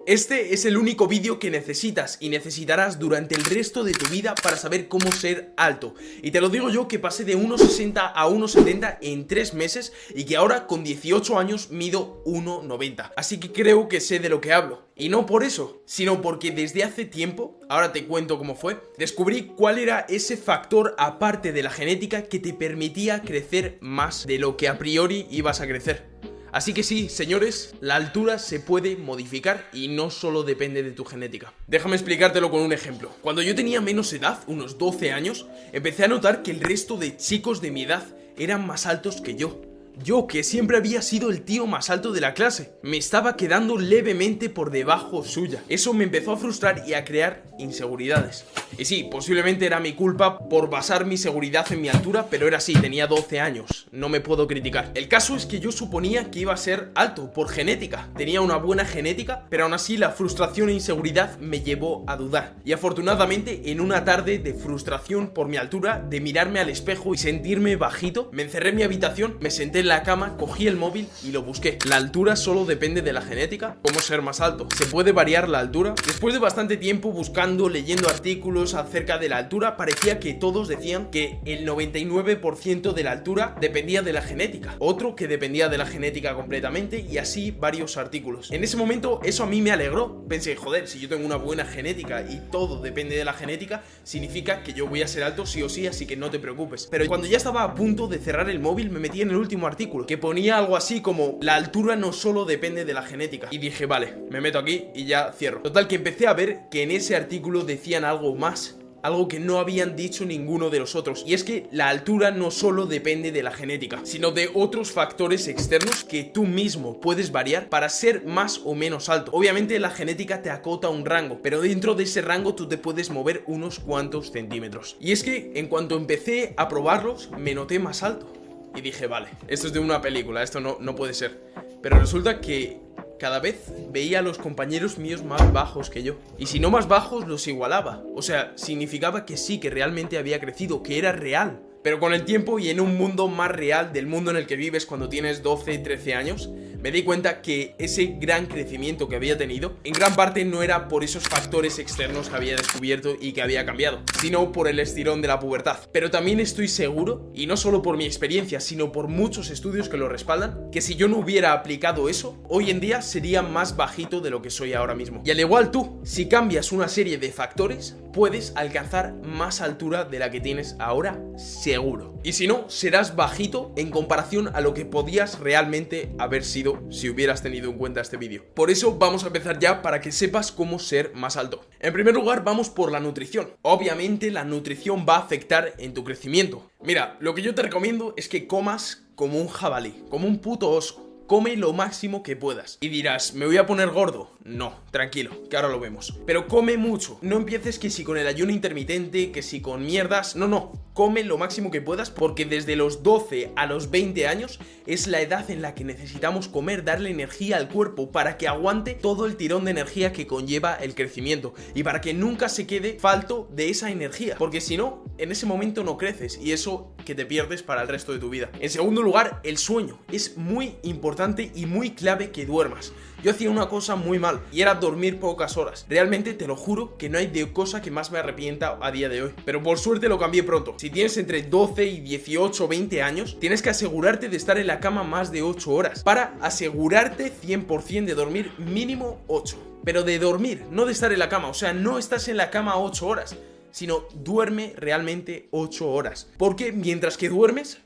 Este es el único vídeo que necesitas y necesitarás durante el resto de tu vida para saber cómo ser alto. Y te lo digo yo, que pasé de 1,60 a 1,70 en 3 meses y que ahora con 18 años mido 1,90. Así que creo que sé de lo que hablo. Y no por eso, sino porque desde hace tiempo, ahora te cuento cómo fue, descubrí cuál era ese factor aparte de la genética que te permitía crecer más de lo que a priori ibas a crecer. Así que sí, señores, la altura se puede modificar y no solo depende de tu genética. Déjame explicártelo con un ejemplo. Cuando yo tenía menos edad, unos 12 años, empecé a notar que el resto de chicos de mi edad eran más altos que yo. Yo, que siempre había sido el tío más alto de la clase, me estaba quedando levemente por debajo suya. Eso me empezó a frustrar y a crear inseguridades. Y sí, posiblemente era mi culpa por basar mi seguridad en mi altura, pero era así, tenía 12 años, no me puedo criticar. El caso es que yo suponía que iba a ser alto por genética, tenía una buena genética, pero aún así la frustración e inseguridad me llevó a dudar. Y afortunadamente, en una tarde de frustración por mi altura, de mirarme al espejo y sentirme bajito, me encerré en mi habitación, me senté en la cama, cogí el móvil y lo busqué. La altura solo depende de la genética. ¿Cómo ser más alto? ¿Se puede variar la altura? Después de bastante tiempo buscando, leyendo artículos acerca de la altura, parecía que todos decían que el 99% de la altura dependía de la genética, otro que dependía de la genética completamente, y así varios artículos. En ese momento eso a mí me alegró. Pensé, joder, si yo tengo una buena genética y todo depende de la genética, significa que yo voy a ser alto sí o sí, así que no te preocupes. Pero cuando ya estaba a punto de cerrar el móvil, me metí en el último artículo, que ponía algo así como: la altura no solo depende de la genética. Y dije, vale, me meto aquí y ya cierro. Total, que empecé a ver que en ese artículo decían algo más, algo que no habían dicho ninguno de los otros, y es que la altura no solo depende de la genética, sino de otros factores externos que tú mismo puedes variar para ser más o menos alto. Obviamente la genética te acota un rango, pero dentro de ese rango tú te puedes mover unos cuantos centímetros. Y es que en cuanto empecé a probarlos, me noté más alto. Y dije, vale, esto es de una película, esto no puede ser. Pero resulta que cada vez veía a los compañeros míos más bajos que yo. Y si no más bajos, los igualaba. O sea, significaba que sí, que realmente había crecido, que era real. Pero con el tiempo y en un mundo más real del mundo en el que vives cuando tienes 12, 13 años, me di cuenta que ese gran crecimiento que había tenido, en gran parte no era por esos factores externos que había descubierto y que había cambiado, sino por el estirón de la pubertad. Pero también estoy seguro, y no solo por mi experiencia, sino por muchos estudios que lo respaldan, que si yo no hubiera aplicado eso, hoy en día sería más bajito de lo que soy ahora mismo. Y al igual tú, si cambias una serie de factores, puedes alcanzar más altura de la que tienes ahora, seguro. Y si no, serás bajito en comparación a lo que podías realmente haber sido si hubieras tenido en cuenta este vídeo. Por eso vamos a empezar ya para que sepas cómo ser más alto. En primer lugar, vamos por la nutrición. Obviamente la nutrición va a afectar en tu crecimiento. Mira, lo que yo te recomiendo es que comas como un jabalí, como un puto oso. Come lo máximo que puedas. Y dirás, ¿me voy a poner gordo? No, tranquilo, que ahora lo vemos. Pero come mucho. No empieces que si con el ayuno intermitente, que si con mierdas. No. Come lo máximo que puedas, porque desde los 12 a los 20 años es la edad en la que necesitamos comer, darle energía al cuerpo para que aguante todo el tirón de energía que conlleva el crecimiento y para que nunca se quede falto de esa energía, porque si no, en ese momento no creces y eso que te pierdes para el resto de tu vida. En segundo lugar, el sueño. Es muy importante y muy clave que duermas. Yo hacía una cosa muy mal y era dormir pocas horas. Realmente te lo juro que no hay de cosa que más me arrepienta a día de hoy. Pero por suerte lo cambié pronto. Si tienes entre 12 y 18 o 20 años, tienes que asegurarte de estar en la cama más de 8 horas para asegurarte 100% de dormir mínimo 8. Pero de dormir, no de estar en la cama. O sea, no estás en la cama 8 horas, sino duerme realmente 8 horas. Porque mientras que duermes,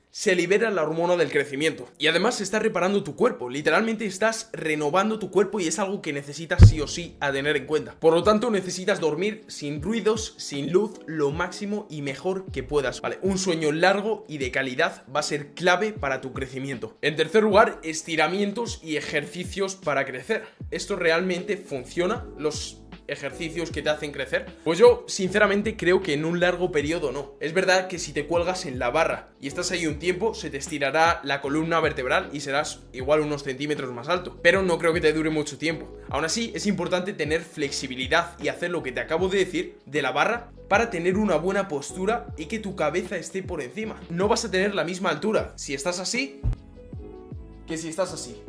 se libera la hormona del crecimiento. Y además se está reparando tu cuerpo. Literalmente estás renovando tu cuerpo y es algo que necesitas sí o sí a tener en cuenta. Por lo tanto, necesitas dormir sin ruidos, sin luz, lo máximo y mejor que puedas. Vale, un sueño largo y de calidad va a ser clave para tu crecimiento. En tercer lugar, estiramientos y ejercicios para crecer. ¿Esto realmente funciona? ¿Los ejercicios que te hacen crecer? Pues yo sinceramente creo que en un largo periodo no. Es verdad que si te cuelgas en la barra y estás ahí un tiempo, se te estirará la columna vertebral y serás igual unos centímetros más alto, pero no creo que te dure mucho tiempo. Aún así, es importante tener flexibilidad y hacer lo que te acabo de decir de la barra para tener una buena postura y que tu cabeza esté por encima. No vas a tener la misma altura si estás así que si estás así.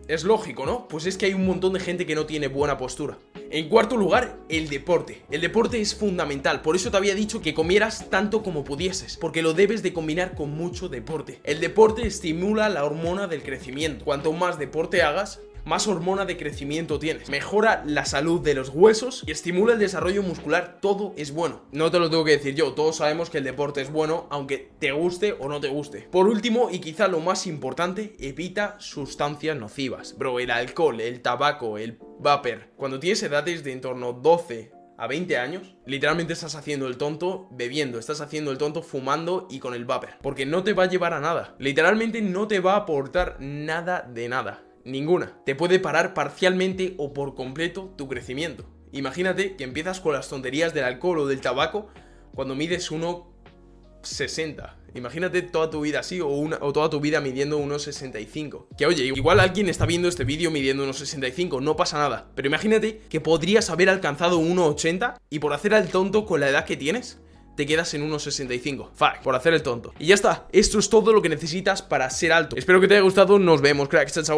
Es lógico, ¿no? Pues es que hay un montón de gente que no tiene buena postura. En cuarto lugar, el deporte. El deporte es fundamental, por eso te había dicho que comieras tanto como pudieses, porque lo debes de combinar con mucho deporte. El deporte estimula la hormona del crecimiento. Cuanto más deporte hagas, más hormona de crecimiento tienes. Mejora la salud de los huesos y estimula el desarrollo muscular. Todo es bueno. No te lo tengo que decir yo, todos sabemos que el deporte es bueno, aunque te guste o no te guste. Por último, y quizá lo más importante, evita sustancias nocivas. Bro, el alcohol, el tabaco, el vapor. Cuando tienes edades de en torno a 12 a 20 años, literalmente estás haciendo el tonto bebiendo, estás haciendo el tonto fumando y con el vapor. Porque no te va a llevar a nada. Literalmente no te va a aportar nada de nada. Ninguna. Te puede parar parcialmente o por completo tu crecimiento. Imagínate que empiezas con las tonterías del alcohol o del tabaco cuando mides 1,60. Imagínate toda tu vida así o toda tu vida midiendo 1,65. Que oye, igual alguien está viendo este vídeo midiendo 1,65, no pasa nada. Pero imagínate que podrías haber alcanzado 1,80 y por hacer al tonto con la edad que tienes, te quedas en 1,65. Fuck, por hacer el tonto. Y ya está, esto es todo lo que necesitas para ser alto. Espero que te haya gustado, nos vemos, cracks, chao, chao.